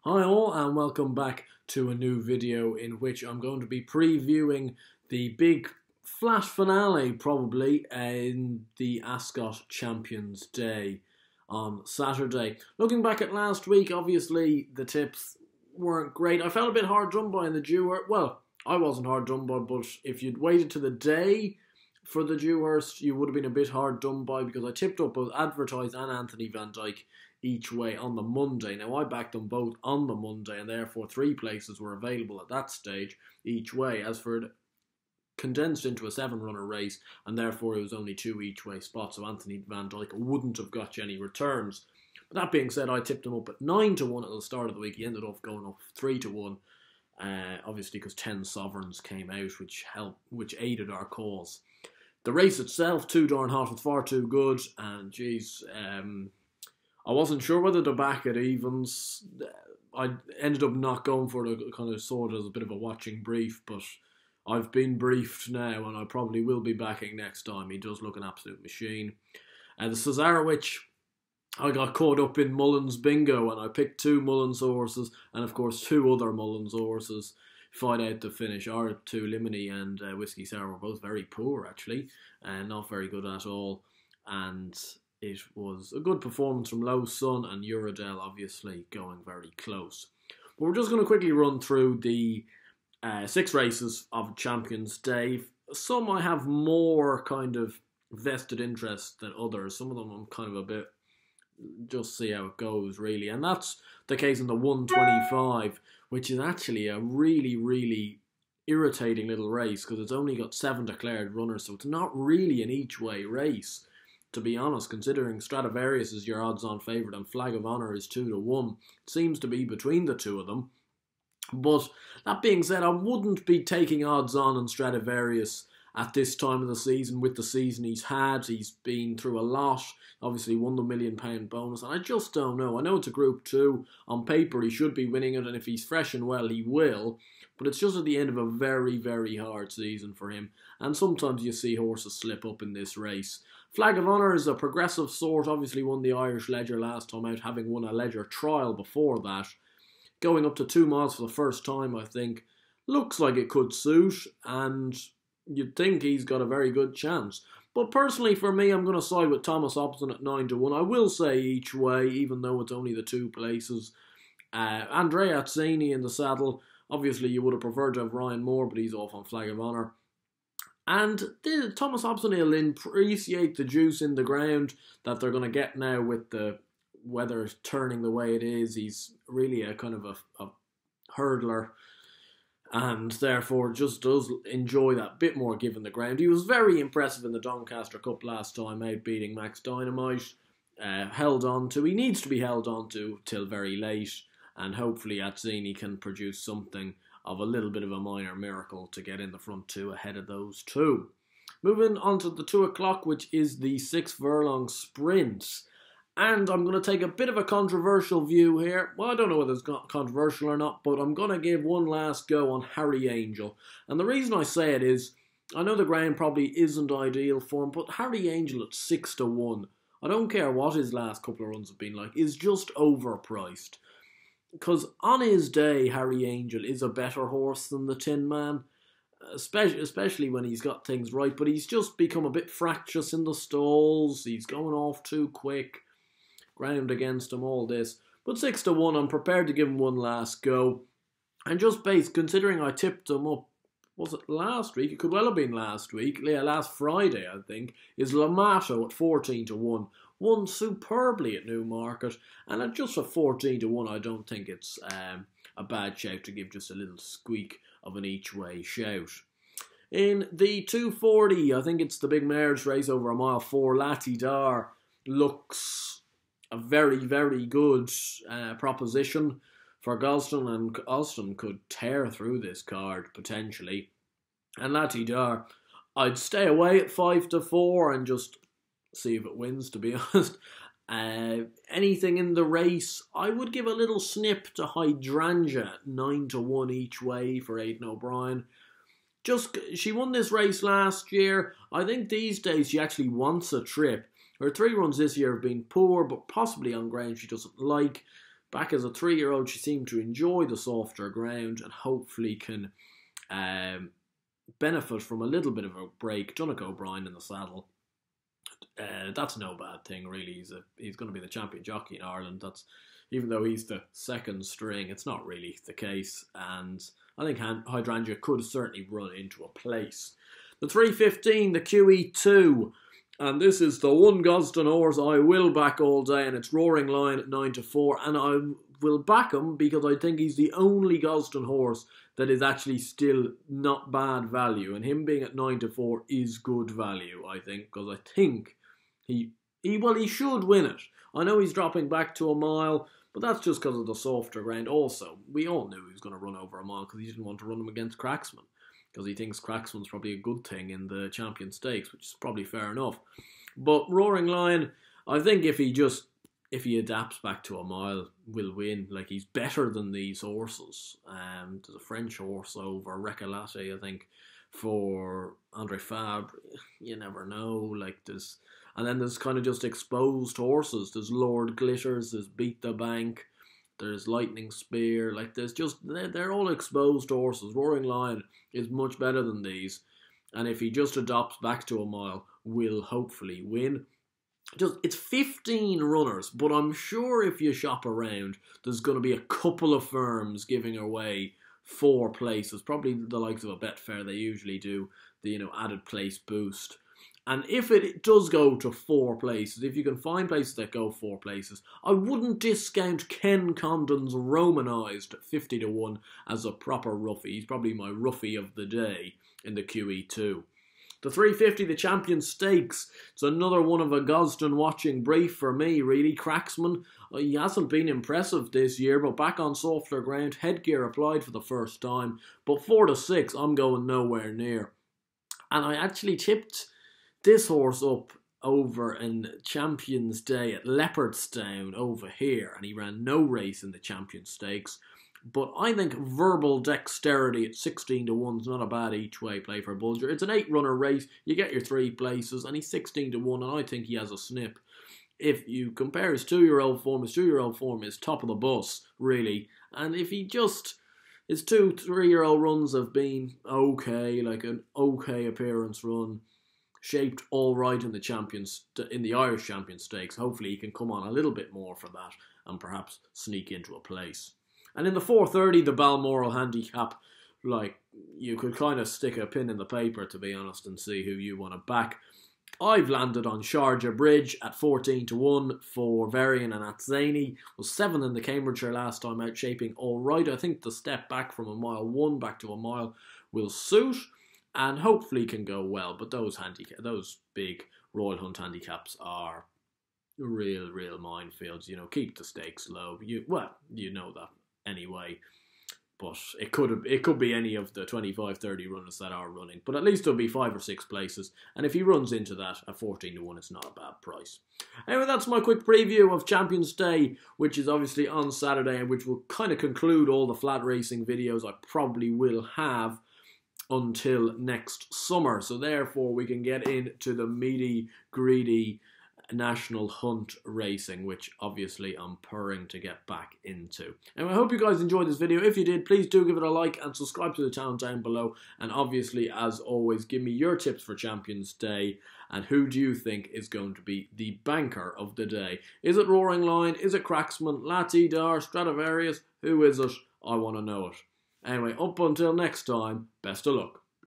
Hi all and welcome back to a new video in which I'm going to be previewing the big flash finale probably in the Ascot Champions Day on Saturday. Looking back at last week, obviously the tips weren't great. I felt a bit hard done by in the Dewhurst. Well, I wasn't hard done by, but if you'd waited to the day for the Dewhurst, you would have been a bit hard done by because I tipped up both Advertise and Anthony Van Dijk each way on the Monday. Now, I backed them both on the Monday, and therefore 3 places were available at that stage each way. As for it, condensed into a 7-runner race, and therefore it was only 2 each way spots, so Anthony Van Dijk wouldn't have got you any returns. But that being said, I tipped him up at 9-1 at the start of the week. He ended up going up 3-1, obviously because 10 sovereigns came out, which aided our cause. The race itself, too darn hot, was far too good, and geez, I wasn't sure whether to back at evens. I ended up not going for it, kind of sort of as a bit of a watching brief, but I've been briefed now, and I probably will be backing next time. He does look an absolute machine. The Cesarewitch, I got caught up in Mullins bingo, and I picked 2 Mullins horses, and of course 2 other Mullins horses. Fight out to finish. Our 2, Limini and Whiskey Sour, were both very poor actually, and not very good at all. And it was a good performance from Low Sun and Uradel, obviously going very close. But we're just going to quickly run through the 6 races of Champions Day. Some I have more kind of vested interest than others. Some of them I'm kind of a bit just see how it goes really, and that's the case in the 125, which is actually a really irritating little race because it's only got 7 declared runners, so it's not really an each way race, to be honest, considering Stradivarius is your odds-on favourite and Flag of Honour is 2-1. It seems to be between the 2 of them. But that being said, I wouldn't be taking odds-on on Stradivarius at this time of the season with the season he's had. He's been through a lot, obviously won the £1 million bonus, and I just don't know. I know it's a Group 2. On paper, he should be winning it, and if he's fresh and well, he will. But it's just at the end of a very hard season for him. And sometimes you see horses slip up in this race. Flag of Honour is a progressive sort. Obviously won the Irish Ledger last time out, having won a Ledger trial before that. Going up to 2 miles for the first time, I think. Looks like it could suit, and you'd think he's got a very good chance. But personally, for me, I'm going to side with Thomas Hobson at 9-1. I will say each way, even though it's only the 2 places. Andrea Azzini in the saddle. Obviously, you would have preferred to have Ryan Moore, but he's off on Flag of Honour. And Thomas Hobson will appreciate the juice in the ground that they're going to get now with the weather turning the way it is. He's really a kind of a hurdler, and therefore just does enjoy that bit more given the ground. He was very impressive in the Doncaster Cup last time out, beating Max Dynamite. Held on to. He needs to be held on to till very late, and hopefully Azzini can produce something of a little bit of a minor miracle to get in the front 2 ahead of those 2. Moving on to the 2 o'clock, which is the 6 furlong sprint. And I'm going to take a bit of a controversial view here. Well, I don't know whether it's controversial or not, but I'm going to give one last go on Harry Angel. And the reason I say it is, I know the ground probably isn't ideal for him, but Harry Angel at 6-1, I don't care what his last couple of runs have been like, is just overpriced. Because on his day, Harry Angel is a better horse than the Tin Man, especially when he's got things right, but he's just become a bit fractious in the stalls. He's going off too quick. Ground against him, all this. But 6-1, I'm prepared to give him one last go. And just considering I tipped him up, was it last week? It could well have been last week. Yeah, last Friday, I think. Is Lamato at 14-1. Won superbly at Newmarket. And at just for 14-1, I don't think it's a bad shout to give just a little squeak of an each-way shout. In the 240, I think it's the big mares race over a mile 4. Latidar looks a very good proposition for Galston, and Galston could tear through this card potentially. And Latidar, I'd stay away at 5-4 and just see if it wins, to be honest. Anything in the race, I would give a little snip to Hydrangea at 9-1 each way for Aidan O'Brien. She won this race last year. I think these days she actually wants a trip. Her 3 runs this year have been poor, but possibly on ground she doesn't like. Back as a 3-year-old, she seemed to enjoy the softer ground and hopefully can benefit from a little bit of a break. Donnacha O'Brien in the saddle. That's no bad thing, really. He's going to be the champion jockey in Ireland. Even though he's the second string, it's not really the case. And I think Hydrangea could certainly run into a place. The 3:15, the QE2. And this is the one Gosden horse I will back all day, and it's Roaring Lion at 9-4. And I will back him because I think he's the only Gosden horse that is actually still not bad value. And him being at 9-4 is good value, I think, because I think he should win it. I know he's dropping back to a mile, but that's just because of the softer ground. Also, we all knew he was going to run over a mile because he didn't want to run him against Cracksman, because he thinks Cracksman's probably a good thing in the Champion Stakes, which is probably fair enough. But Roaring Lion, I think if he adapts back to a mile, will win. Like, he's better than these horses. There's a French horse over Recolate, I think, for Andre Fabre. You never know. Like, and then there's kind of just exposed horses. There's Lord Glitters, there's Beat the Bank, there's Lightning Spear. Like, they're all exposed horses. Roaring Lion is much better than these. And if he just adopts back to a mile, will hopefully win. It's 15 runners, but I'm sure if you shop around, there's going to be a couple of firms giving away 4 places. Probably the likes of a Betfair, they usually do the added place boost. And if it does go to 4 places, if you can find places that go 4 places, I wouldn't discount Ken Condon's Romanised at 50-1 as a proper roughie. He's probably my roughie of the day in the QE2. The 350, the Champion Stakes. It's another one of a Gosden watching brief for me, really. Cracksman, he hasn't been impressive this year, but back on softer ground. Headgear applied for the first time. But 4-6, I'm going nowhere near. And I actually tipped this horse up over in Champions Day at Leopardstown over here, and he ran no race in the Champion Stakes. But I think Verbal Dexterity at 16-1 is not a bad each-way play for Bulger. It's an 8-runner race. You get your 3 places, and he's 16-1, and I think he has a snip. If you compare his 2-year-old form is top of the bus, really. And if he just... His 2-3-year-old runs have been okay, like an okay appearance run. Shaped all right in the Irish Champion Stakes. Hopefully he can come on a little bit more for that and perhaps sneak into a place. And in the 4:30, the Balmoral handicap, like, you could kind of stick a pin in the paper, to be honest, and see who you want to back. I've landed on Sharjah Bridge at 14-1 for Varian and Atzani. Was 7 in the Cambridgeshire last time out, shaping all right. I think the step back from a mile 1 back to a mile will suit, and hopefully can go well. But those big Royal Hunt handicaps are real minefields. Keep the stakes low. You know that anyway. But it could be any of the 25-30 runners that are running. But at least there'll be 5 or 6 places. And if he runs into that at 14-1, it's not a bad price. Anyway, that's my quick preview of Champions Day, which is obviously on Saturday, and which will kind of conclude all the flat racing videos I probably will have until next summer. So therefore we can get into the meaty, greedy National Hunt racing, which obviously I'm purring to get back into. And I hope you guys enjoyed this video. If you did, please do give it a like and subscribe to the channel down below. And obviously, as always, give me your tips for Champions Day, and who do you think is going to be the banker of the day? Is it Roaring Lion? Is it Cracksman? Lati Dar? Stradivarius? Who is it? I want to know it. Anyway, up until next time, best of luck.